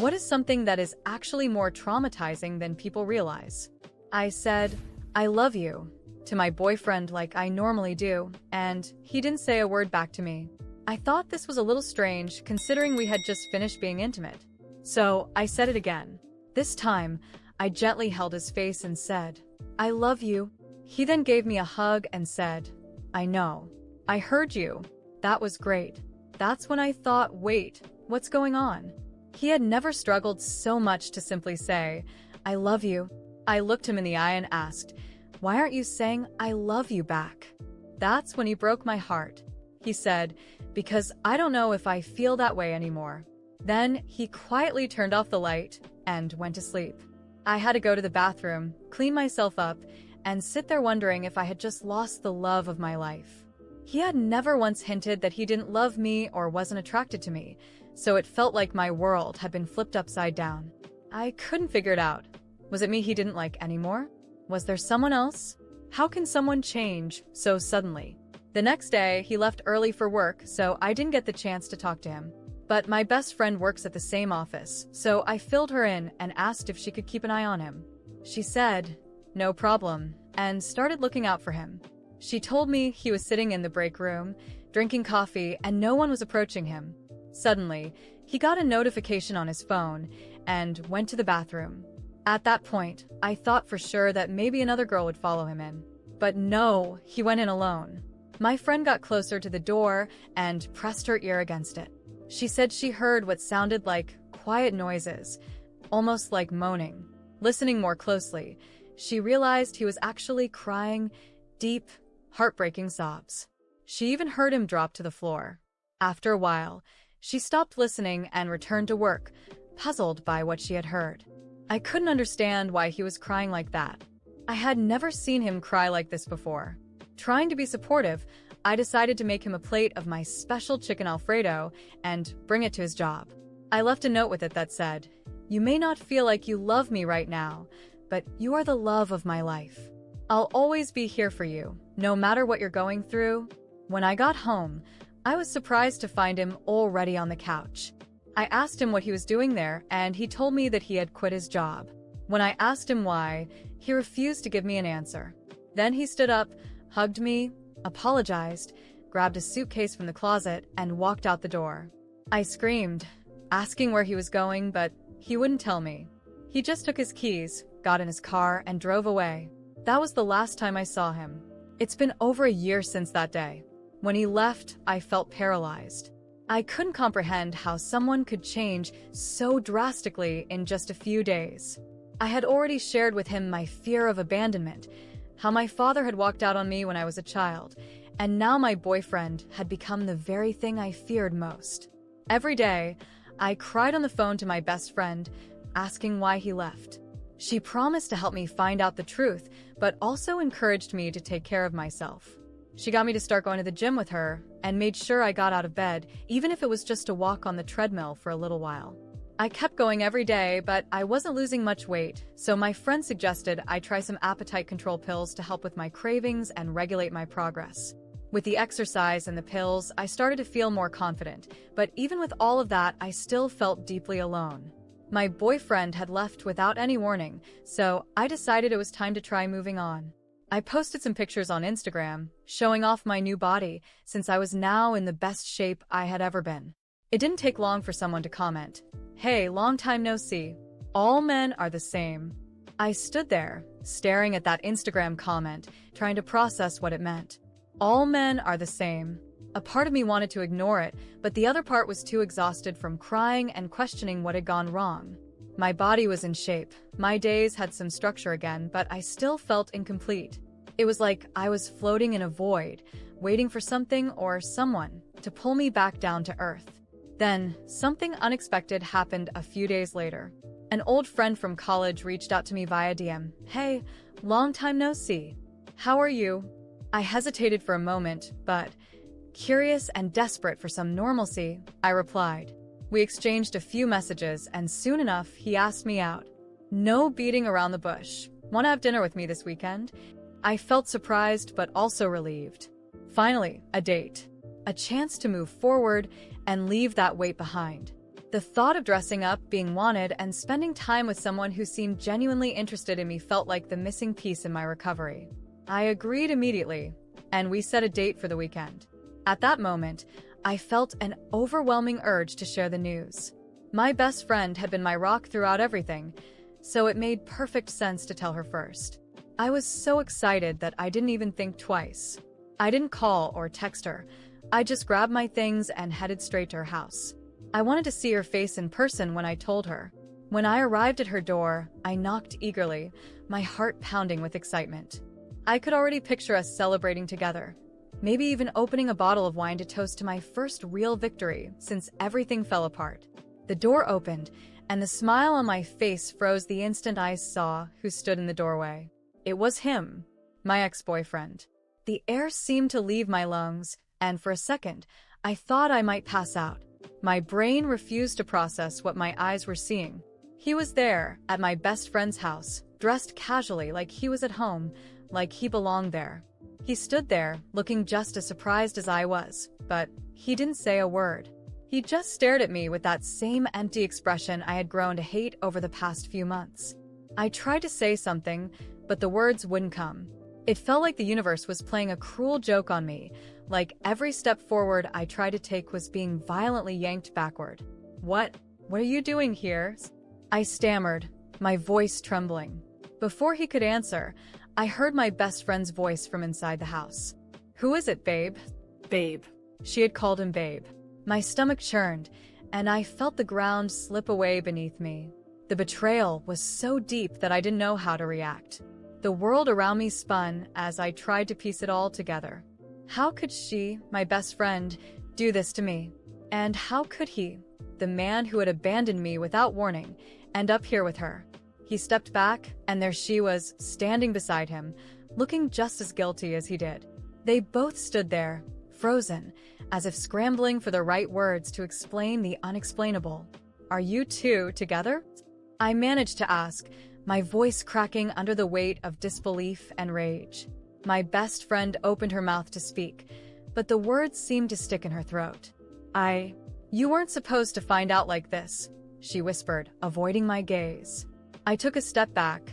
What is something that is actually more traumatizing than people realize? I said, "I love you," to my boyfriend like I normally do, and he didn't say a word back to me. I thought this was a little strange considering we had just finished being intimate. So I said it again. This time, I gently held his face and said, "I love you." He then gave me a hug and said, "I know. I heard you. That was great." That's when I thought, wait, what's going on? He had never struggled so much to simply say, "I love you." I looked him in the eye and asked, "Why aren't you saying I love you back?" That's when he broke my heart. He said, "Because I don't know if I feel that way anymore." Then he quietly turned off the light and went to sleep. I had to go to the bathroom, clean myself up, and sit there wondering if I had just lost the love of my life. He had never once hinted that he didn't love me or wasn't attracted to me, so it felt like my world had been flipped upside down. I couldn't figure it out. Was it me he didn't like anymore? Was there someone else? How can someone change so suddenly? The next day, he left early for work, so I didn't get the chance to talk to him. But my best friend works at the same office, so I filled her in and asked if she could keep an eye on him. She said, "No problem," and started looking out for him. She told me he was sitting in the break room, drinking coffee, and no one was approaching him. Suddenly, he got a notification on his phone and went to the bathroom. At that point, I thought for sure that maybe another girl would follow him in. But no, he went in alone. My friend got closer to the door and pressed her ear against it. She said she heard what sounded like quiet noises, almost like moaning. Listening more closely, she realized he was actually crying deep, heartbreaking sobs. She even heard him drop to the floor. After a while, she stopped listening and returned to work, puzzled by what she had heard. I couldn't understand why he was crying like that. I had never seen him cry like this before. Trying to be supportive, I decided to make him a plate of my special chicken Alfredo and bring it to his job. I left a note with it that said, "You may not feel like you love me right now, but you are the love of my life. I'll always be here for you, no matter what you're going through." When I got home, I was surprised to find him already on the couch. I asked him what he was doing there, and he told me that he had quit his job. When I asked him why, he refused to give me an answer. Then he stood up, hugged me, apologized, grabbed a suitcase from the closet, and walked out the door. I screamed, asking where he was going, but he wouldn't tell me. He just took his keys, got in his car, and drove away. That was the last time I saw him. It's been over a year since that day. When he left, I felt paralyzed. I couldn't comprehend how someone could change so drastically in just a few days. I had already shared with him my fear of abandonment, how my father had walked out on me when I was a child, and now my boyfriend had become the very thing I feared most. Every day, I cried on the phone to my best friend, asking why he left. She promised to help me find out the truth, but also encouraged me to take care of myself. She got me to start going to the gym with her and made sure I got out of bed, even if it was just to walk on the treadmill for a little while. I kept going every day, but I wasn't losing much weight, so my friend suggested I try some appetite control pills to help with my cravings and regulate my progress. With the exercise and the pills, I started to feel more confident, but even with all of that, I still felt deeply alone. My boyfriend had left without any warning, so I decided it was time to try moving on. I posted some pictures on Instagram, showing off my new body, since I was now in the best shape I had ever been. It didn't take long for someone to comment, "Hey, long time no see. All men are the same." I stood there, staring at that Instagram comment, trying to process what it meant. All men are the same. A part of me wanted to ignore it, but the other part was too exhausted from crying and questioning what had gone wrong. My body was in shape. My days had some structure again, but I still felt incomplete. It was like I was floating in a void, waiting for something or someone to pull me back down to earth. Then, something unexpected happened a few days later. An old friend from college reached out to me via DM. "Hey, long time no see. How are you?" I hesitated for a moment, but, curious and desperate for some normalcy, I replied. We exchanged a few messages, and soon enough, he asked me out. No beating around the bush. "Want to have dinner with me this weekend?" I felt surprised, but also relieved. Finally, a date. A chance to move forward and leave that weight behind. The thought of dressing up, being wanted, and spending time with someone who seemed genuinely interested in me felt like the missing piece in my recovery. I agreed immediately, and we set a date for the weekend. At that moment, I felt an overwhelming urge to share the news. My best friend had been my rock throughout everything, so it made perfect sense to tell her first. I was so excited that I didn't even think twice. I didn't call or text her. I just grabbed my things and headed straight to her house. I wanted to see her face in person when I told her. When I arrived at her door, I knocked eagerly, my heart pounding with excitement. I could already picture us celebrating together, maybe even opening a bottle of wine to toast to my first real victory since everything fell apart. The door opened, and the smile on my face froze the instant I saw who stood in the doorway. It was him, my ex-boyfriend. The air seemed to leave my lungs, and for a second, I thought I might pass out. My brain refused to process what my eyes were seeing. He was there, at my best friend's house, dressed casually like he was at home, like he belonged there. He stood there, looking just as surprised as I was, but he didn't say a word. He just stared at me with that same empty expression I had grown to hate over the past few months. I tried to say something, but the words wouldn't come. It felt like the universe was playing a cruel joke on me, like every step forward I tried to take was being violently yanked backward. What are you doing here? I stammered, my voice trembling. Before he could answer, I heard my best friend's voice from inside the house. Who is it, babe? Babe. She had called him babe. My stomach churned, and I felt the ground slip away beneath me. The betrayal was so deep that I didn't know how to react. The world around me spun as I tried to piece it all together. How could she, my best friend, do this to me? And how could he, the man who had abandoned me without warning, end up here with her? He stepped back, and there she was, standing beside him, looking just as guilty as he did. They both stood there, frozen, as if scrambling for the right words to explain the unexplainable. Are you two together? I managed to ask, my voice cracking under the weight of disbelief and rage. My best friend opened her mouth to speak, but the words seemed to stick in her throat. You weren't supposed to find out like this, she whispered, avoiding my gaze. I took a step back,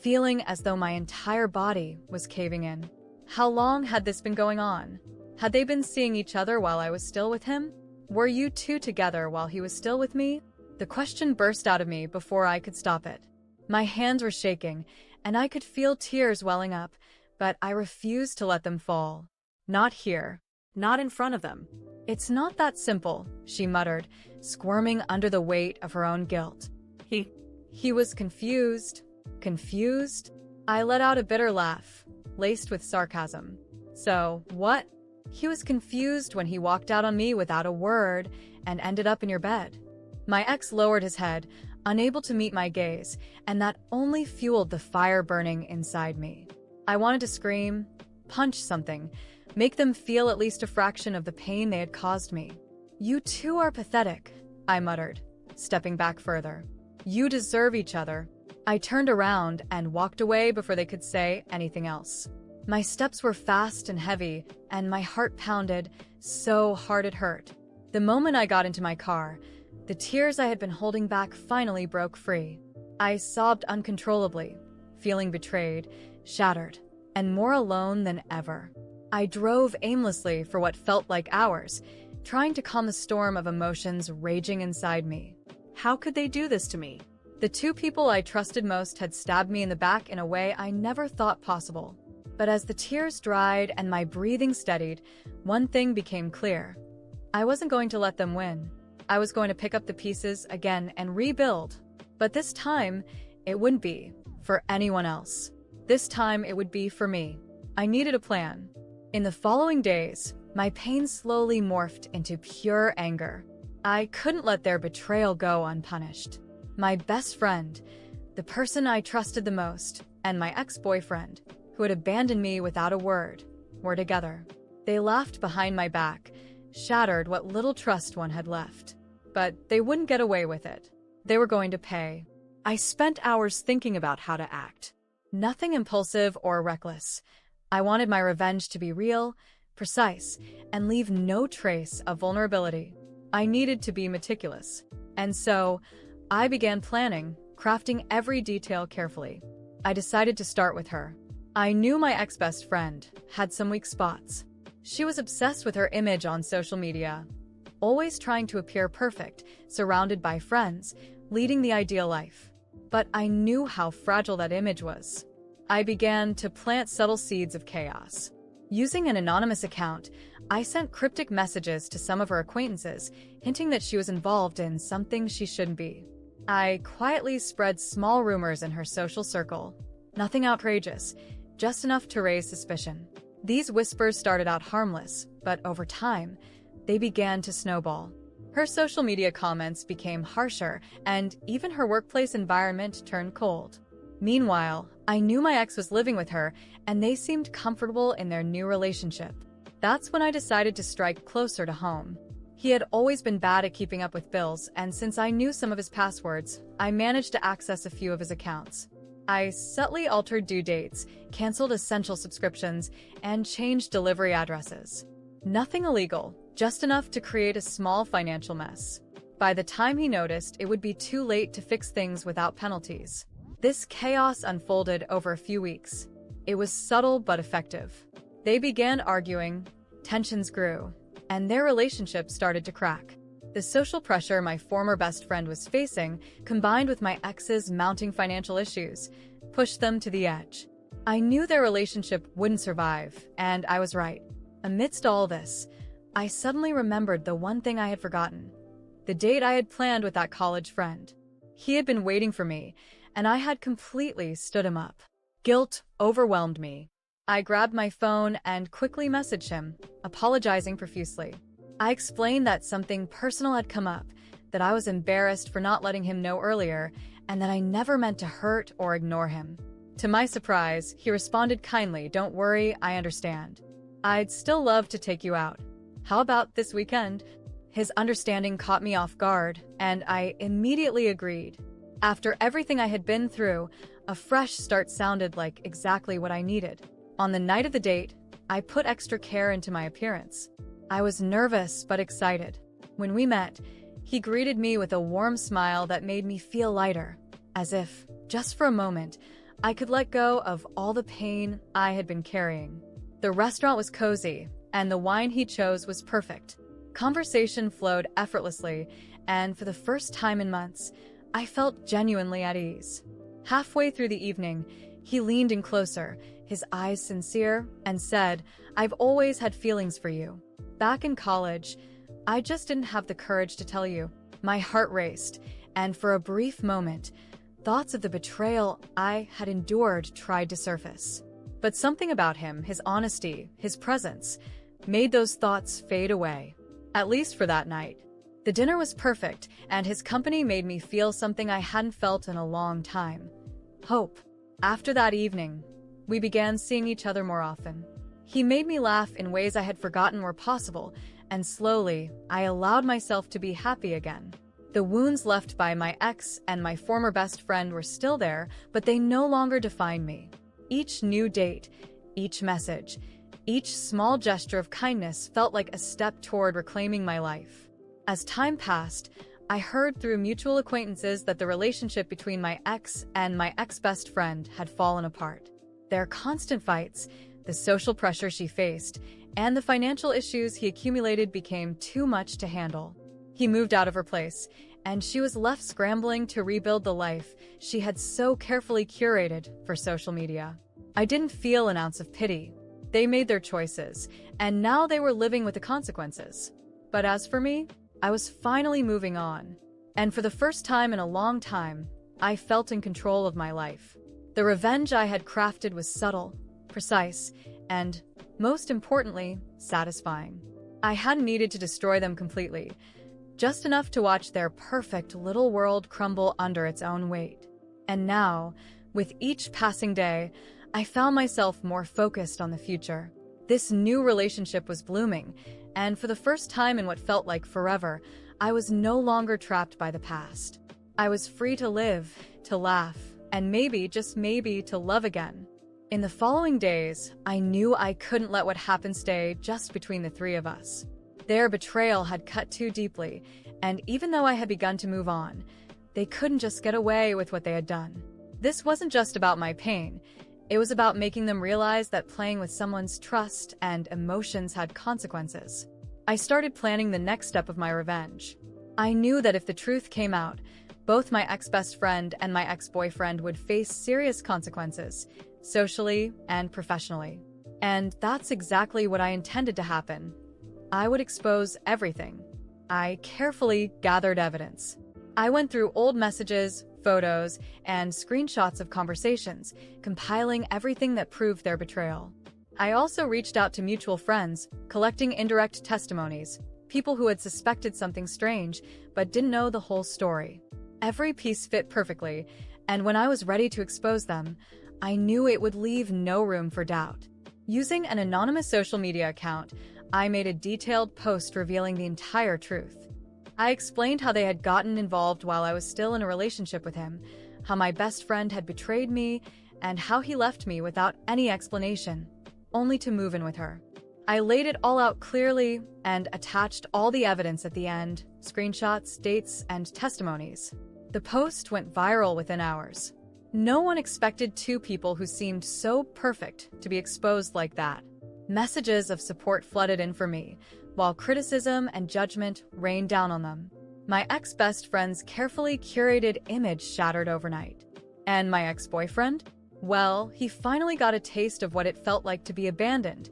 feeling as though my entire body was caving in. How long had this been going on? Had they been seeing each other while I was still with him? Were you two together while he was still with me? The question burst out of me before I could stop it. My hands were shaking, and I could feel tears welling up, but I refused to let them fall. Not here. Not in front of them. It's not that simple, she muttered, squirming under the weight of her own guilt. He was confused. Confused? I let out a bitter laugh, laced with sarcasm. So, what? He was confused when he walked out on me without a word and ended up in your bed. My ex lowered his head, unable to meet my gaze, and that only fueled the fire burning inside me. I wanted to scream, punch something, make them feel at least a fraction of the pain they had caused me. You two are pathetic, I muttered, stepping back further. You deserve each other. I turned around and walked away before they could say anything else. My steps were fast and heavy, and my heart pounded so hard it hurt. The moment I got into my car, the tears I had been holding back finally broke free. I sobbed uncontrollably, feeling betrayed, shattered, and more alone than ever. I drove aimlessly for what felt like hours, trying to calm the storm of emotions raging inside me. How could they do this to me? The two people I trusted most had stabbed me in the back in a way I never thought possible. But as the tears dried and my breathing steadied, one thing became clear. I wasn't going to let them win. I was going to pick up the pieces again and rebuild. But this time, it wouldn't be for anyone else. This time, it would be for me. I needed a plan. In the following days, my pain slowly morphed into pure anger. I couldn't let their betrayal go unpunished. My best friend, the person I trusted the most, and my ex-boyfriend, who had abandoned me without a word, were together. They laughed behind my back, shattered what little trust one had left. But they wouldn't get away with it. They were going to pay. I spent hours thinking about how to act. Nothing impulsive or reckless. I wanted my revenge to be real, precise, and leave no trace of vulnerability. I needed to be meticulous. And so, I began planning, crafting every detail carefully. I decided to start with her. I knew my ex-best friend had some weak spots. She was obsessed with her image on social media, always trying to appear perfect, surrounded by friends, leading the ideal life. But I knew how fragile that image was. I began to plant subtle seeds of chaos. Using an anonymous account, I sent cryptic messages to some of her acquaintances, hinting that she was involved in something she shouldn't be. I quietly spread small rumors in her social circle. Nothing outrageous, just enough to raise suspicion. These whispers started out harmless, but over time, they began to snowball. Her social media comments became harsher, and even her workplace environment turned cold. Meanwhile, I knew my ex was living with her, and they seemed comfortable in their new relationship. That's when I decided to strike closer to home. He had always been bad at keeping up with bills, and since I knew some of his passwords, I managed to access a few of his accounts. I subtly altered due dates, canceled essential subscriptions, and changed delivery addresses. Nothing illegal, just enough to create a small financial mess. By the time he noticed, it would be too late to fix things without penalties. This chaos unfolded over a few weeks. It was subtle but effective. They began arguing, tensions grew, and their relationship started to crack. The social pressure my former best friend was facing, combined with my ex's mounting financial issues, pushed them to the edge. I knew their relationship wouldn't survive, and I was right. Amidst all this, I suddenly remembered the one thing I had forgotten: the date I had planned with that college friend. He had been waiting for me, and I had completely stood him up. Guilt overwhelmed me. I grabbed my phone and quickly messaged him, apologizing profusely. I explained that something personal had come up, that I was embarrassed for not letting him know earlier, and that I never meant to hurt or ignore him. To my surprise, he responded kindly, "Don't worry, I understand. I'd still love to take you out. How about this weekend?" His understanding caught me off guard, and I immediately agreed. After everything I had been through, a fresh start sounded like exactly what I needed. On the night of the date, I put extra care into my appearance. I was nervous but excited. When we met, he greeted me with a warm smile that made me feel lighter, as if, just for a moment, I could let go of all the pain I had been carrying. The restaurant was cozy, and the wine he chose was perfect. Conversation flowed effortlessly, and for the first time in months, I felt genuinely at ease. Halfway through the evening, he leaned in closer, his eyes sincere, and said, "I've always had feelings for you. Back in college, I just didn't have the courage to tell you." My heart raced, and for a brief moment, thoughts of the betrayal I had endured tried to surface. But something about him, his honesty, his presence, made those thoughts fade away. At least for that night. The dinner was perfect, and his company made me feel something I hadn't felt in a long time: hope. After that evening, we began seeing each other more often. He made me laugh in ways I had forgotten were possible, and slowly, I allowed myself to be happy again. The wounds left by my ex and my former best friend were still there, but they no longer defined me. Each new date, each message, each small gesture of kindness felt like a step toward reclaiming my life. As time passed, I heard through mutual acquaintances that the relationship between my ex and my ex-best friend had fallen apart. Their constant fights, the social pressure she faced, and the financial issues he accumulated became too much to handle. He moved out of her place, and she was left scrambling to rebuild the life she had so carefully curated for social media. I didn't feel an ounce of pity. They made their choices, and now they were living with the consequences. But as for me, I was finally moving on. And for the first time in a long time, I felt in control of my life. The revenge I had crafted was subtle, precise, and, most importantly, satisfying. I hadn't needed to destroy them completely, just enough to watch their perfect little world crumble under its own weight. And now, with each passing day, I found myself more focused on the future. This new relationship was blooming, and for the first time in what felt like forever, I was no longer trapped by the past. I was free to live, to laugh, and maybe, just maybe, to love again. In the following days, I knew I couldn't let what happened stay just between the three of us. Their betrayal had cut too deeply, and even though I had begun to move on, they couldn't just get away with what they had done. This wasn't just about my pain. It was about making them realize that playing with someone's trust and emotions had consequences. I started planning the next step of my revenge. I knew that if the truth came out, both my ex-best friend and my ex-boyfriend would face serious consequences, socially and professionally. And that's exactly what I intended to happen. I would expose everything. I carefully gathered evidence. I went through old messages, photos, and screenshots of conversations, compiling everything that proved their betrayal. I also reached out to mutual friends, collecting indirect testimonies, people who had suspected something strange but didn't know the whole story. Every piece fit perfectly, and when I was ready to expose them, I knew it would leave no room for doubt. Using an anonymous social media account, I made a detailed post revealing the entire truth. I explained how they had gotten involved while I was still in a relationship with him, how my best friend had betrayed me, and how he left me without any explanation, only to move in with her. I laid it all out clearly and attached all the evidence at the end, screenshots, dates, and testimonies. The post went viral within hours. No one expected two people who seemed so perfect to be exposed like that. Messages of support flooded in for me, while criticism and judgment rained down on them. My ex-best friend's carefully curated image shattered overnight. And my ex-boyfriend? Well, he finally got a taste of what it felt like to be abandoned.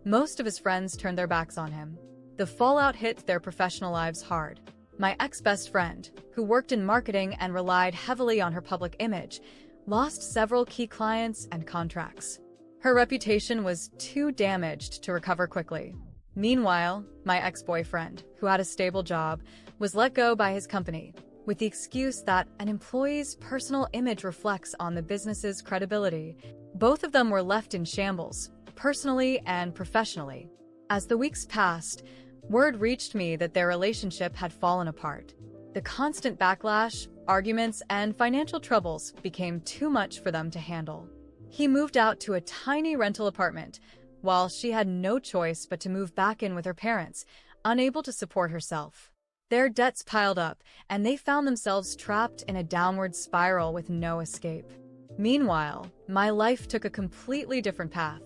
Most of his friends turned their backs on him. The fallout hit their professional lives hard. My ex-best friend, who worked in marketing and relied heavily on her public image, lost several key clients and contracts. Her reputation was too damaged to recover quickly. Meanwhile, my ex-boyfriend, who had a stable job, was let go by his company, with the excuse that an employee's personal image reflects on the business's credibility. Both of them were left in shambles, personally and professionally. As the weeks passed, word reached me that their relationship had fallen apart. The constant backlash, arguments, and financial troubles became too much for them to handle. He moved out to a tiny rental apartment, while she had no choice but to move back in with her parents, unable to support herself. Their debts piled up, and they found themselves trapped in a downward spiral with no escape. Meanwhile, my life took a completely different path.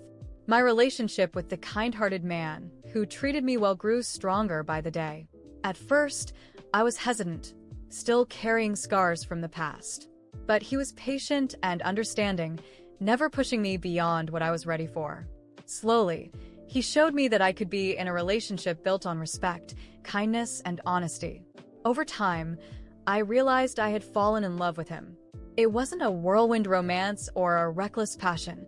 My relationship with the kind-hearted man who treated me well grew stronger by the day. At first, I was hesitant, still carrying scars from the past. But he was patient and understanding, never pushing me beyond what I was ready for. Slowly, he showed me that I could be in a relationship built on respect, kindness, and honesty. Over time, I realized I had fallen in love with him. It wasn't a whirlwind romance or a reckless passion.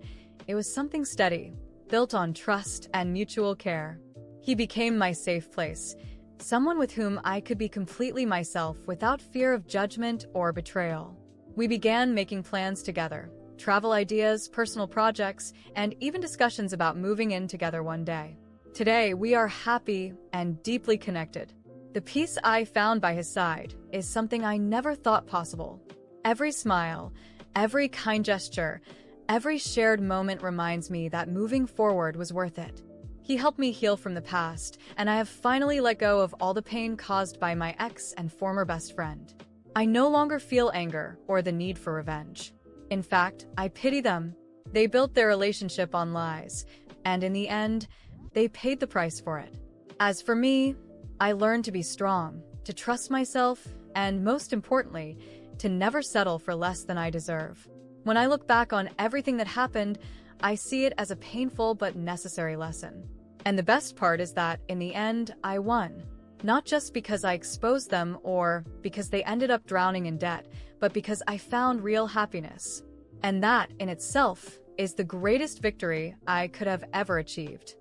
It was something steady, built on trust and mutual care. He became my safe place, someone with whom I could be completely myself without fear of judgment or betrayal. We began making plans together, travel ideas, personal projects, and even discussions about moving in together one day. Today, we are happy and deeply connected. The peace I found by his side is something I never thought possible. Every smile, every kind gesture, every shared moment reminds me that moving forward was worth it. He helped me heal from the past, and I have finally let go of all the pain caused by my ex and former best friend. I no longer feel anger or the need for revenge. In fact, I pity them. They built their relationship on lies, and in the end, they paid the price for it. As for me, I learned to be strong, to trust myself, and most importantly, to never settle for less than I deserve. When I look back on everything that happened, I see it as a painful but necessary lesson. And the best part is that, in the end, I won. Not just because I exposed them or because they ended up drowning in debt, but because I found real happiness. And that, in itself, is the greatest victory I could have ever achieved.